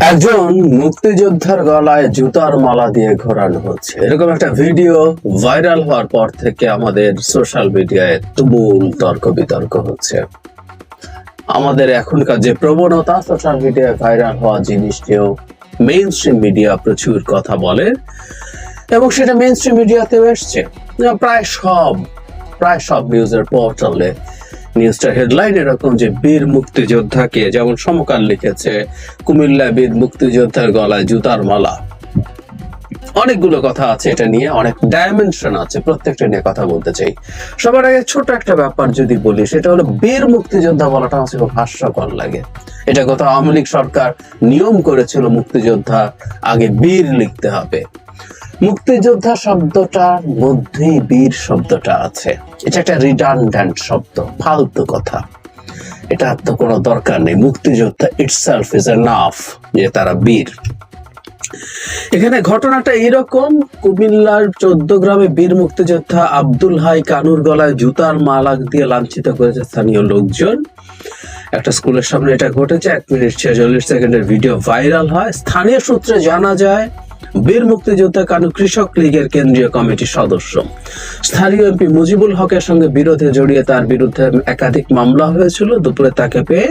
একজন মুক্তিযোদ্ধার গলায় জুতার মালা দিয়ে ঘোরানো হচ্ছে, এরকম একটা ভিডিও ভাইরাল হওয়ার পর থেকে আমাদের সোশ্যাল মিডিয়ায় তুমুল তর্ক বিতর্ক হচ্ছে। আমাদের এখনকার যে প্রবণতা সোশ্যাল মিডিয়ায় ভাইরাল হওয়া জিনিসটিও মেইন স্ট্রিম মিডিয়া প্রচুর কথা বলে এবং সেটা মেইন স্ট্রিম মিডিয়াতেও এসছে। প্রায় সব নিউজের পোর্টালে নিউজটা হেডলাইন এরকম যে বীর মুক্তিযোদ্ধাকে, যেমন সমকাল লিখেছে কুমিল্লা বীর মুক্তিযোদ্ধার গলায় জুতার মালা। অনেকগুলো কথা আছে এটা নিয়ে, অনেক ডাইমেনশন আছে, প্রত্যেকটা নিয়ে কথা বলতে চাই। সবার আগে ছোট একটা ব্যাপার যদি বলি, সেটা হলো বীর মুক্তিযোদ্ধা বলাটা আমার খুব হাস্যকর লাগে। এটা গত আওয়ামী লীগ সরকার নিয়ম করেছিল মুক্তিযোদ্ধা আগে বীর লিখতে হবে। মুক্তিযোদ্ধা শব্দটার মধ্যেই বীর শব্দটা আছে। এটা একটা রিডান্ডেন্ট শব্দ, ফালতু কথা, এটা তো কোনো দরকার নেই। মুক্তিযোদ্ধা ইটসেলফ ইজ এনাফ যে তারা বীর। এখানে ঘটনাটা এরকম, কুমিল্লার 14 গ্রামে বীর মুক্তিযোদ্ধা আব্দুল হাই কানুর গলায় জুতার মালা দিয়ে লাঞ্ছিত করেছে স্থানীয় লোকজন। একটা স্কুলের সামনে এটা ঘটেছে। 1 মিনিট 46 সেকেন্ডের ভিডিও ভাইরাল হয়। স্থানীয় সূত্রে জানা যায় বীর মুক্তিযোদ্ধা কানু কৃষক লীগের কেন্দ্রীয় কমিটির সদস্য। স্থানীয় এমপি মুজিবুল হকের সঙ্গে বিরোধে জড়িয়ে তার বিরুদ্ধে একাধিক মামলা হয়েছিল। দুপুরে তাকে পেয়ে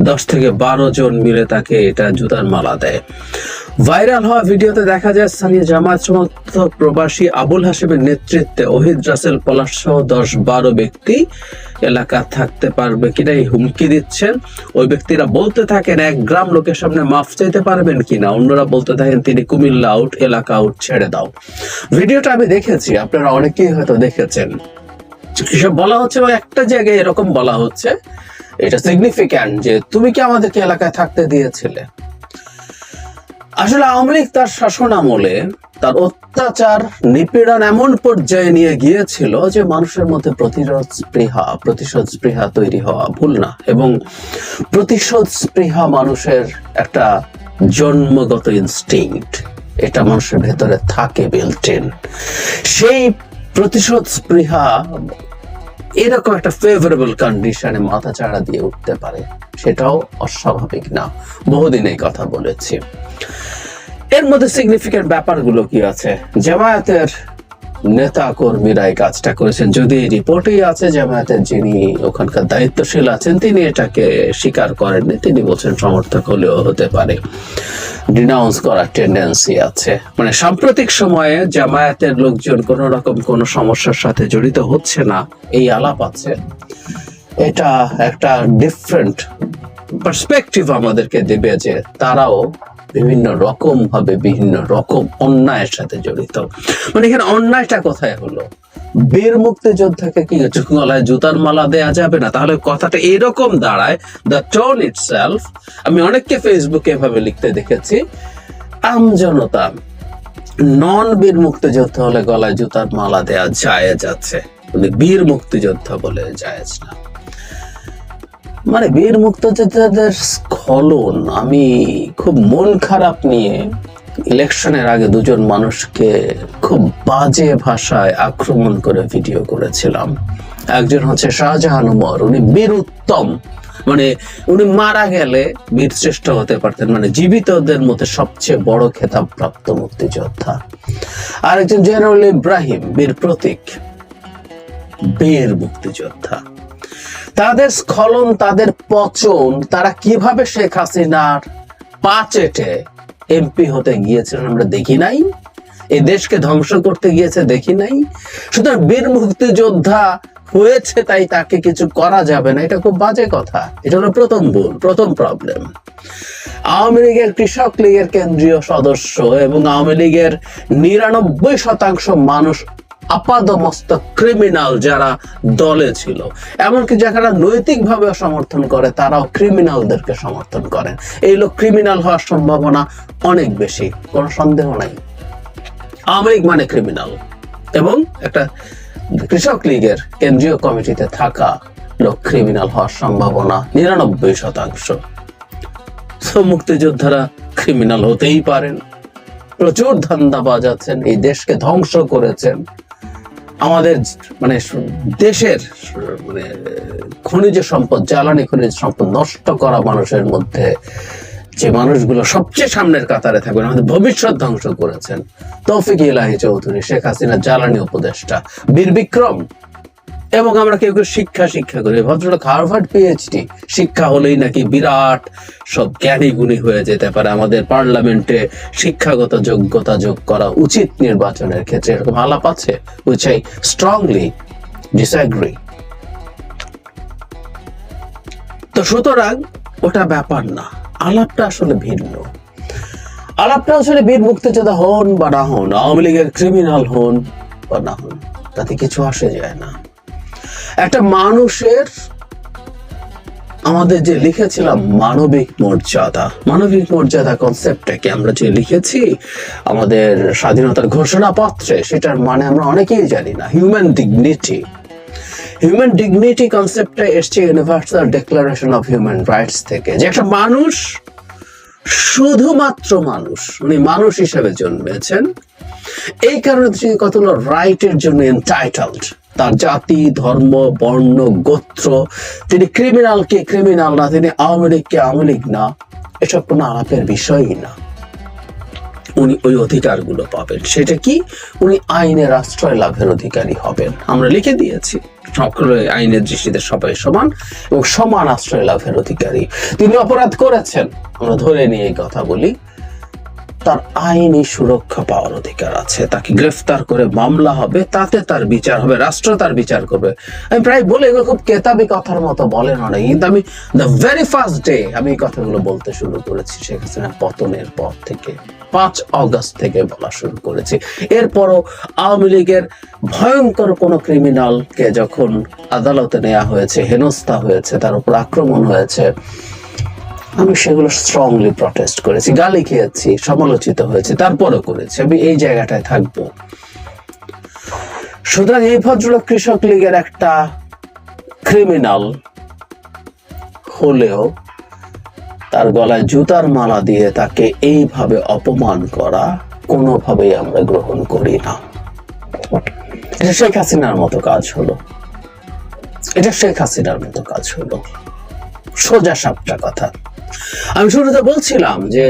10 থেকে 12 জন মিলে তাকে এটা জুতার মালা দেয়। ভাইরাল হওয়া ভিডিওতে দেখা যায় স্থানীয় জামায়াত সমর্থক প্রবাসী আবুল হাশেমের নেতৃত্বে ওহিদ রাসেল পলাশ সহ 10-12 ব্যক্তি এলাকা থাকতে পারবে কিনা এই হুমকি দিচ্ছেন। ওই ব্যক্তিরা বলতে থাকেন 1 গ্রাম লোকের সামনে মাফ চাইতে পারবেন কিনা। অন্যরা বলতে থাকেন তিনি কুমিল্লা আউট, এলাকা আউট, ছেড়ে দাও। ভিডিওটা আমি দেখেছি, আপনারা অনেকেই হয়তো দেখেছেন। এসব বলা হচ্ছে, একটা জায়গায় এরকম বলা হচ্ছে, এটা সিগনিফিক্যান্ট, যে তুমি কি আমাদেরকে এলাকায় থাকতে দিয়েছিলে? আসলে আওয়ামী লীগ তার শাসন আমলে তার অত্যাচার নিপীড়ন এমন পর্যায়ে নিয়ে গিয়েছিল যে মানুষের মধ্যে প্রতিশোধ স্পৃহা তৈরি হওয়া ভুল না। এবং প্রতিশোধ স্পৃহা মানুষের একটা জন্মগত ইনস্টিংক্ট, এটা মানুষের ভেতরে থাকে বিল্ট ইন। সেই প্রতিশোধ স্পৃহা এরকম একটা ফেভারেবল কন্ডিশনে মাথা চাড়া দিয়ে উঠতে পারে, সেটাও অস্বাভাবিক না। বহুদিন এই কথা বলেছি। এর মধ্যে সিগনিফিক্যান্ট ব্যাপারগুলো কি আছে? জামায়াতের নেতা কর্মীরা এই কাজটা করেছেন। যদি রিপোর্টেই আছে জামায়াতের যিনি ওখানকার দায়িত্বশীল আছেন তিনি এটাকে স্বীকার করেননি। তিনি বলছেন সমর্থক হলেও হতে পারে, ডিনাউন্স করার টেন্ডেন্সি আছে। মানে সাম্প্রতিক সময়ে জামায়াতের লোকজন কোন রকম কোন সমস্যার সাথে জড়িত হচ্ছে না, এই আলাপ আছে। এটা একটা ডিফারেন্ট পার্সপেক্টিভ আমাদেরকে দেবে যে তারাও বিভিন্ন রকম ভাবে বিভিন্ন রকম অন্যায়ের সাথে জড়িত। মানে এখানে অন্যায়টা কোথায় হলো? বীর মুক্তিযোদ্ধাকে কি গলায় জুতার মালা দেয়া যাবে না? তাহলে কথাটা এরকম দাঁড়ায়, দ্য টোন ইটসেলফ। আমি অনেককে ফেসবুকে এভাবে লিখতে দেখেছি, আমজনতা নন বীর মুক্তিযোদ্ধা হলে গলায় জুতার মালা দেয়া জায়েজ আছে, বীর মুক্তিযোদ্ধা বলে জায়েজ না। মানে বীর মুক্তিযোদ্ধাদের স্খলন। আমি খুব মন খারাপ নিয়ে ইলেকশনের আগে 2 জন মানুষকে খুব বাজে ভাষায় আক্রমণ করে ভিডিও করেছিলাম। একজন হচ্ছে শাহজাহান উমর, উনি বীর উত্তম, মানে উনি মারা গেলে বীর শ্রেষ্ঠ হতে পারতেন, মানে জীবিতদের মধ্যে সবচেয়ে বড় খেতাব প্রাপ্ত মুক্তিযোদ্ধা। আরেকজন জেনারেল ইব্রাহিম, বীর প্রতীক, বীর মুক্তিযোদ্ধা। তাদের স্খলন, তাদের পচন, তারা কিভাবে শেখ হাসিনার পা চেটে এমপি হতে গিয়েছিলেন আমরা দেখি নাই? এই দেশকে ধ্বংস করতে গিয়েছে দেখি নাই? সুতরাং বীর মুক্তিযোদ্ধা হয়েছে তাই তাকে কিছু করা যাবে না, এটা খুব বাজে কথা। এটা হলো প্রথম ভুল, প্রথম প্রবলেম। আওয়ামী লীগের কৃষক লীগের কেন্দ্রীয় সদস্য এবং আওয়ামী লীগের 99% মানুষ আপাদমস্তক ক্রিমিনাল যারা দলে ছিল, এমনকি যারা নৈতিকভাবে সমর্থন করে তারাও ক্রিমিনালদেরকে সমর্থন করেন। এই লোক ক্রিমিনাল হওয়ার সম্ভাবনা অনেক বেশি, কোনো সন্দেহ নাই। আওয়ামী লীগ মানে ক্রিমিনাল, এবং একটা কৃষক লীগের কেন্দ্রীয় কমিটিতে থাকা লোক ক্রিমিনাল হওয়ার সম্ভাবনা 99%। মুক্তিযোদ্ধারা ক্রিমিনাল হতেই পারেন, প্রচুর ধান্দাবাজ আছেন, এই দেশকে ধ্বংস করেছেন। আমাদের মানে দেশের মানে খনিজ সম্পদ, জ্বালানি খনিজ সম্পদ নষ্ট করা মানুষের মধ্যে যে মানুষগুলো সবচেয়ে সামনের কাতারে থাকবেন, আমাদের ভবিষ্যৎ ধ্বংস করেছেন, তৌফিক ইলাহি চৌধুরী, শেখ হাসিনার জ্বালানি উপদেষ্টা, বীর বিক্রম। এবং আমরা কেউ কেউ শিক্ষা করি, ভদ্রলোক হার্ভার্ড পিএইচডি, শিক্ষা হলেই নাকি বিরাট সব জ্ঞানী গুণী হয়ে যেতে পারে। আমাদের পার্লামেন্টে শিক্ষাগত যোগ্যতা যোগ করা উচিত নির্বাচনের ক্ষেত্রে, এরকম আলাপ আছে, which I strongly disagree। তো সুতরাং ওটা ব্যাপার না, আলাপটা আসলে ভিন্ন। আলাপটা আসলে বীর মুক্তিযোদ্ধা হন বা না হন, আওয়ামী লীগের ক্রিমিনাল হন বা না হন, তাতে কিছু আসে যায় না। একটা মানুষের, আমাদের যে লিখেছিলাম মানবিক মর্যাদা কনসেপ্টটাকে আমরা যে লিখেছি আমাদের স্বাধীনতার ঘোষণাপত্রে, সেটার মানে আমরা অনেকেই জানি না। হিউম্যান ডিগনিটি কনসেপ্টটা এসছে universal declaration of human rights থেকে, যে একটা মানুষ শুধুমাত্র মানুষ, উনি মানুষ হিসেবে জন্মেছেন, এই কারণে তিনি কতগুলো রাইটের জন্য এন্টাইটেলড। তার জাতি, ধর্ম, বর্ণ, গোত্র, তিনি ক্রিমিনালকে ক্রিমিনাল না, তিনি আওয়ামী লীগকে আওয়ামী লীগ না, এসব কোনো আলাপের বিষয়ই না। উনি ওই অধিকারগুলো পাবেন। সেটা কি? উনি আইনের আশ্রয় লাভের অধিকারী হবেন। আমরা লিখে দিয়েছি সকল আইনের দৃষ্টিতে সবাই সমান এবং সমান আশ্রয় লাভের অধিকারী। তিনি অপরাধ করেছেন, আমরা ধরে নিয়ে এই কথা বলি, তার আইনি সুরক্ষা পাওয়ার অধিকার আছে। তাকে গ্রেফতার করে মামলা হবে, তাতে তার বিচার হবে, রাষ্ট্র তার বিচার করবে। আমি প্রায় বলে, এগুলো খুব কেতাবি কথার মতো বলেন অনেক, কিন্তু আমি দ্য ভেরি ফার্স্ট ডে আমি এই কথাগুলো বলতে শুরু করেছি শেখ হাসিনা পতনের পর থেকে, 5 অগস্ট থেকে বলা শুরু করেছি। এরপরও আওয়ামী লীগের ভয়ঙ্কর কোনো ক্রিমিনালকে যখন আদালতে নেওয়া হয়েছে, হেনস্থা হয়েছে, তার উপর আক্রমণ হয়েছে, আমি সেগুলো স্ট্রংলি প্রটেস্ট করেছি, গালি খেয়েছি, সমালোচিত হয়েছে, তারপরও করেছি। আমি এই জায়গাটায় থাকবো। সুতরাং এই ভদ্রলোক কৃষক লীগের একটা ক্রিমিনাল হলেও তার গলায় জুতার মালা দিয়ে তাকে এইভাবে অপমান করা কোনোভাবেই আমরা গ্রহণ করি না। এটা শেখ হাসিনার মতো কাজ হলো, সোজা সাপটা কথা। আমি শুরুতে বলছিলাম যে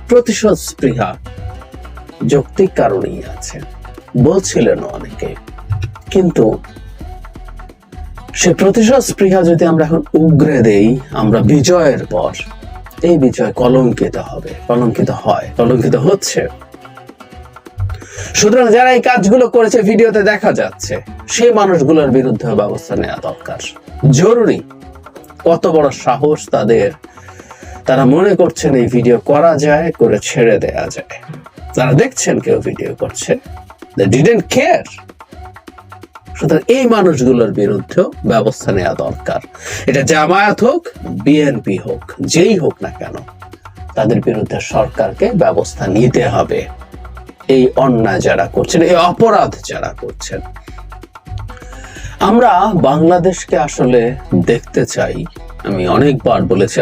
প্রতিশোধ স্পৃহা যৌক্তিক কারণেই আছে, বলছিলেন অনেকে, কিন্তু সে প্রতিশোধ স্পৃহা যদি আমরা এখন উগরে দেই, আমরা বিজয়ের পর এই বিজয় কলঙ্কিত হচ্ছে। সুতরাং যারা এই কাজগুলো করেছে, ভিডিওতে দেখা যাচ্ছে, সেই মানুষগুলোর বিরুদ্ধে ব্যবস্থা নেওয়া দরকার, জরুরি। কত বড় সাহস তাদের! তারা মনে করছেন এই ভিডিও করা যায়, করে ছেড়ে দেয়া যায়। তারা দেখছেন কেউ ভিডিও করছে, they didn't care। সুতরাং এই মানুষগুলোর বিরুদ্ধেও ব্যবস্থা নেওয়া দরকার। এটা জামায়াত হোক, বিএনপি হোক, যেই হোক না কেন, তাদের বিরুদ্ধে সরকারকে ব্যবস্থা নিতে হবে। এই অন্যায় যারা করছেন, এই অপরাধ যারা করছেন। আমরা বাংলাদেশকে আসলে দেখতে চাই। আমি অনেকবার বলেছি,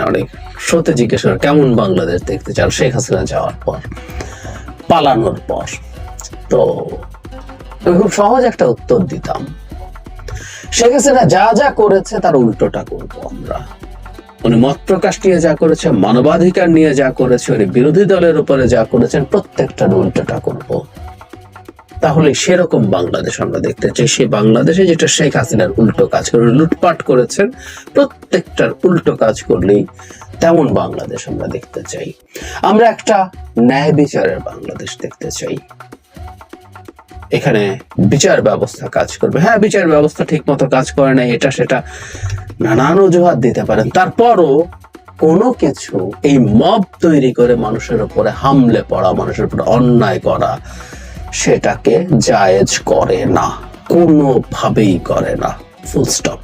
অনেক শোতে জিজ্ঞেস করে কেমন বাংলাদেশ দেখতে চান শেখ হাসিনা যাওয়ার পর, পালানোর পর। তো আমি খুব সহজ একটা উত্তর দিতাম, শেখ হাসিনা যা যা করেছে তার উল্টোটা করবো আমরা। উনি মত প্রকাশ নিয়ে যা করেছে, মানবাধিকার নিয়ে যা করেছে, উনি বিরোধী দলের উপরে যা করেছেন, প্রত্যেকটার উল্টোটা করবো। তাহলে সেরকম বাংলাদেশ আমরা দেখতে চাই। সেই বাংলাদেশে যেটা শেখ হাসিনার উল্টো কাজ করে, লুটপাট করেছেন, প্রত্যেকটার উল্টো কাজ করলেই তেমন বাংলাদেশ আমরা দেখতে চাই। আমরা একটা ন্যায় বিচারের বাংলাদেশ দেখতে চাই। এখানে বিচার ব্যবস্থা কাজ করবে। হ্যাঁ, বিচার ব্যবস্থা ঠিক মতো কাজ করে না, এটা সেটা নানান অজুহাত দিতে পারেন, তারপরও কোনো কিছু এই মব তৈরি করে মানুষের উপরে হামলে পড়া, মানুষের উপরে অন্যায় করা, সেটাকে জায়েজ করে না, কোনোভাবেই করে না, ফুল স্টপ।